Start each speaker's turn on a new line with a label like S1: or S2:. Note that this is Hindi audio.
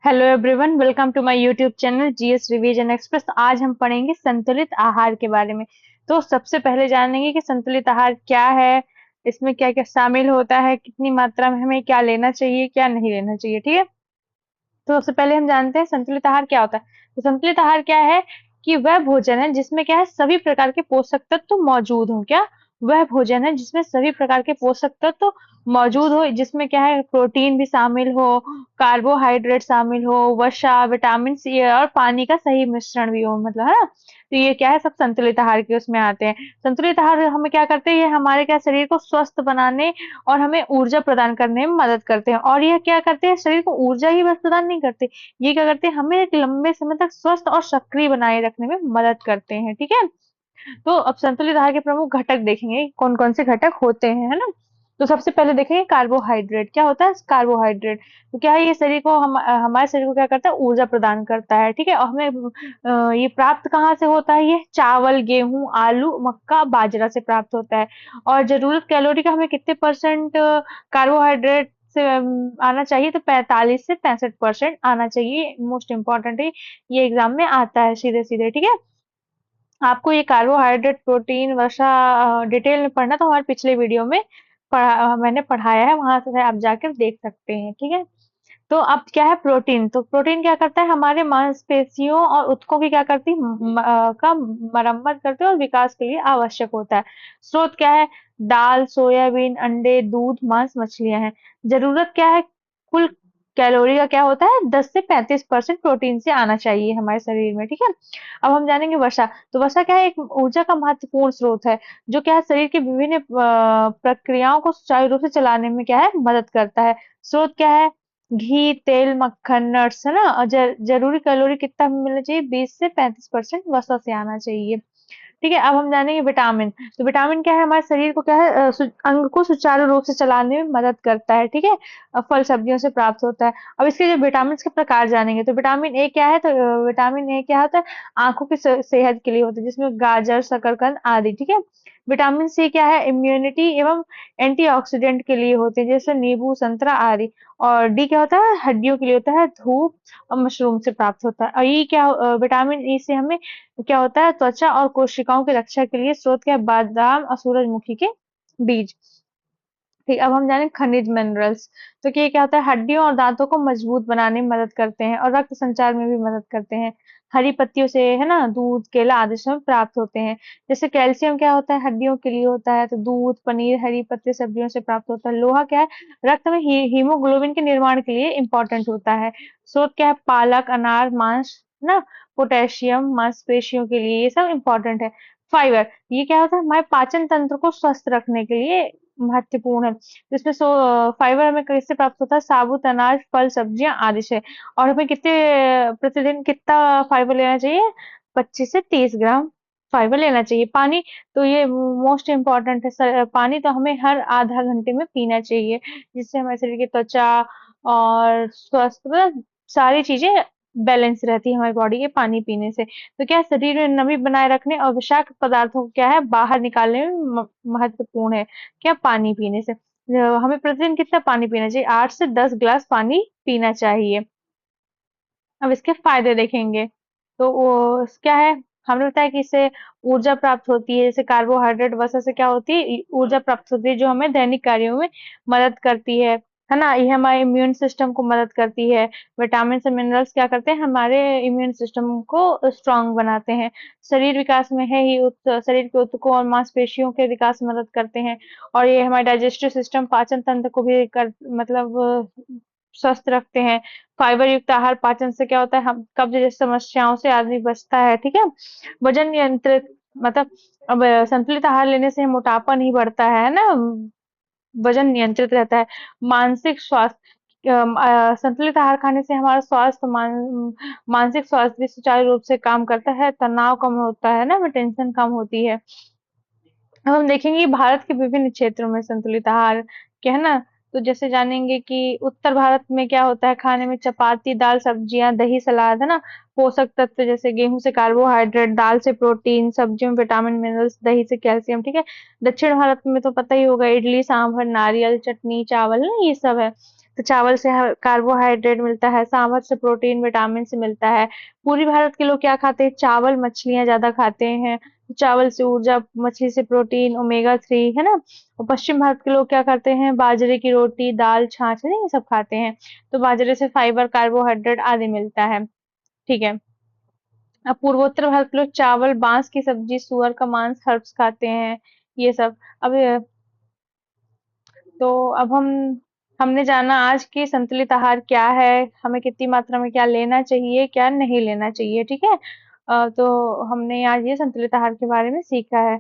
S1: Hello everyone, welcome to my YouTube channel GS revision express. तो आज हम पढ़ेंगे संतुलित आहार के बारे में। तो सबसे पहले जानेंगे कि संतुलित आहार क्या है, इसमें क्या क्या शामिल होता है, कितनी मात्रा में हमें क्या लेना चाहिए, क्या नहीं लेना चाहिए। ठीक है। तो सबसे पहले हम जानते हैं संतुलित आहार क्या होता है। तो संतुलित आहार क्या है कि वह भोजन है जिसमें क्या है सभी प्रकार के पोषक तत्व मौजूद हो। क्या? वह भोजन है जिसमें सभी प्रकार के पोषक तत्व मौजूद हो, जिसमें क्या है प्रोटीन भी शामिल हो, कार्बोहाइड्रेट शामिल हो, वसा, विटामिन सी और पानी का सही मिश्रण भी हो, मतलब है ना। तो ये क्या है, सब संतुलित आहार के उसमें आते हैं। संतुलित आहार हमें क्या करते हैं, ये हमारे क्या शरीर को स्वस्थ बनाने और हमें ऊर्जा प्रदान करने में मदद करते हैं। और यह क्या करते हैं, शरीर को ऊर्जा ही बस प्रदान नहीं करते, ये क्या करते हैं, हमें एक लंबे समय तक स्वस्थ और सक्रिय बनाए रखने में मदद करते हैं। ठीक है। तो अब संतुलित आहार के प्रमुख घटक देखेंगे, कौन कौन से घटक होते हैं, है ना। तो सबसे पहले देखेंगे कार्बोहाइड्रेट। क्या होता है कार्बोहाइड्रेट? तो क्या है, ये शरीर को हमारे शरीर को क्या करता है, ऊर्जा प्रदान करता है। ठीक है। और हमें ये प्राप्त कहाँ से होता है, ये चावल, गेहूं, आलू, मक्का, बाजरा से प्राप्त होता है। और जरूरत कैलोरी का हमें कितने परसेंट कार्बोहाइड्रेट से आना चाहिए, तो 45 से 65% आना चाहिए। मोस्ट इम्पोर्टेंट है, ये एग्जाम में आता है सीधे सीधे। ठीक है। आपको ये कार्बोहाइड्रेट, प्रोटीन, वसा डिटेल में पढ़ना तो हमारे पिछले वीडियो में मैंने पढ़ाया है, वहां से आप जाकर देख सकते हैं। ठीक है। तो अब क्या है प्रोटीन। तो प्रोटीन क्या करता है, हमारे मांसपेशियों और ऊतकों की क्या करती है, का मरम्मत करते हैं और विकास के लिए आवश्यक होता है। स्रोत क्या है, दाल, सोयाबीन, अंडे, दूध, मांस, मछलियां हैं। जरूरत क्या है, कुल कैलोरी का क्या होता है, 10 से 35% प्रोटीन से आना चाहिए हमारे शरीर में। ठीक है। अब हम जानेंगे वसा। तो वसा क्या है, एक ऊर्जा का महत्वपूर्ण स्रोत है, जो क्या है शरीर की विभिन्न प्रक्रियाओं को सुचारू रूप से चलाने में क्या है मदद करता है। स्रोत क्या है, घी, तेल, मक्खन, नट्स, है ना। और जरूरी कैलोरी कितना मिलना चाहिए, 20 से 35% वसा से आना चाहिए। ठीक है। अब हम जानेंगे विटामिन। तो विटामिन क्या है, हमारे शरीर को क्या है अंग को सुचारू रूप से चलाने में मदद करता है। ठीक है। फल सब्जियों से प्राप्त होता है। अब इसके जो विटामिन के प्रकार जानेंगे, तो विटामिन ए क्या है, तो विटामिन ए क्या होता है, आंखों की सेहत के लिए होता है, जिसमें गाजर, शकरकंद आदि। ठीक है। विटामिन सी क्या है, इम्यूनिटी एवं एंटीऑक्सीडेंट के लिए होते हैं, जैसे नींबू, संतरा आदि। और डी क्या होता है, हड्डियों के लिए होता है, धूप और मशरूम से प्राप्त होता है। और ई क्या, विटामिन ई से हमें क्या होता है, त्वचा और कोशिकाओं की रक्षा के लिए स्रोत क्या है, बादाम और सूरजमुखी के बीज। ठीक। अब हम जाने खनिज मिनरल्स। तो कि ये क्या होता है, हड्डियों और दांतों को मजबूत बनाने में मदद करते हैं और रक्त संचार में भी मदद करते हैं। हरी पत्तियों से, है ना, दूध, केला आदि से प्राप्त होते हैं। जैसे कैल्शियम क्या होता है, हड्डियों के लिए होता है, तो दूध, पनीर, हरी पत्ती, सब्जियों से प्राप्त होता है। लोहा क्या है, रक्त में हीमोग्लोबिन के निर्माण के लिए इंपॉर्टेंट होता है। स्रोत क्या है, पालक, अनार, मांस, ना। पोटेशियम मांसपेशियों के लिए ये सब इंपॉर्टेंट है। फाइबर, ये क्या होता है, हमारे पाचन तंत्र को स्वस्थ रखने के लिए महत्वपूर्ण है। तो इसमें फाइबर हमें किससे प्राप्त होता है, साबुत अनाज, फल, सब्जियां आदि से। और हमें कितने प्रतिदिन कितना फाइबर लेना चाहिए, 25 से 30 ग्राम फाइबर लेना चाहिए। पानी, तो ये मोस्ट इम्पोर्टेंट है। पानी तो हमें हर आधा घंटे में पीना चाहिए, जिससे हमारे शरीर की त्वचा और स्वास्थ्य, मतलब सारी चीजें बैलेंस रहती है हमारी बॉडी के पानी पीने से। तो क्या है, शरीर में नमी बनाए रखने और विषाक्त पदार्थों को क्या है बाहर निकालने में महत्वपूर्ण है, क्या, पानी पीने से। हमें प्रतिदिन कितना पानी पीना चाहिए, 8 से 10 गिलास पानी पीना चाहिए। अब इसके फायदे देखेंगे। तो वो क्या है, हमने बताया कि इससे ऊर्जा प्राप्त होती है, जैसे कार्बोहाइड्रेट वसा से क्या होती है, ऊर्जा प्राप्त होती है, जो हमें दैनिक कार्यों में मदद करती है ना। ये हमारे इम्यून सिस्टम को मदद करती है। विटामिन से मिनरल्स क्या करते हैं, हमारे इम्यून सिस्टम को स्ट्रांग बनाते हैं। शरीर विकास में है ही, शरीर के ऊतकों और मांसपेशियों के विकास में मदद करते हैं। और ये हमारे डाइजेस्टिव सिस्टम, पाचन तंत्र को भी मतलब स्वस्थ रखते हैं। फाइबर युक्त आहार पाचन से क्या होता है, हम कब्ज जैसी समस्याओं से आदमी बचता है। ठीक है। वजन नियंत्रित, मतलब अब संतुलित आहार लेने से मोटापा नहीं बढ़ता है ना, वजन नियंत्रित रहता है। मानसिक स्वास्थ्य, संतुलित आहार खाने से हमारा स्वास्थ्य, मानसिक स्वास्थ्य भी सुचारू रूप से काम करता है, तनाव कम होता है ना, टेंशन कम होती है। अब हम देखेंगे भारत के विभिन्न क्षेत्रों में संतुलित आहार क्या है ना। तो जैसे जानेंगे कि उत्तर भारत में क्या होता है, खाने में चपाती, दाल, सब्जियां, दही, सलाद, है ना। पोषक तत्व जैसे गेहूं से कार्बोहाइड्रेट, दाल से प्रोटीन, सब्जियों में विटामिन मिनरल्स, दही से कैल्शियम। ठीक है। दक्षिण भारत में तो पता ही होगा, इडली, सांभर, नारियल चटनी, चावल, ना, ये सब है। तो चावल से कार्बोहाइड्रेट मिलता है, सांभर से प्रोटीन विटामिन से मिलता है। पूर्वी भारत के लोग क्या खाते हैं, चावल मछलियां ज्यादा खाते हैं। चावल से ऊर्जा, मछली से प्रोटीन, ओमेगा 3, है ना। और पश्चिम भारत के लोग क्या करते हैं, बाजरे की रोटी, दाल, छाछ, है ना, ये सब खाते हैं। तो बाजरे से फाइबर, कार्बोहाइड्रेट आदि मिलता है। ठीक है। अब पूर्वोत्तर भारत के लोग चावल, बांस की सब्जी, सुअर का मांस, हर्ब्स खाते हैं, ये सब। अब तो अब हमने जाना आज की संतुलित आहार क्या है, हमें कितनी मात्रा में क्या लेना चाहिए, क्या नहीं लेना चाहिए। ठीक है। तो हमने आज ये संतुलित आहार के बारे में सीखा है।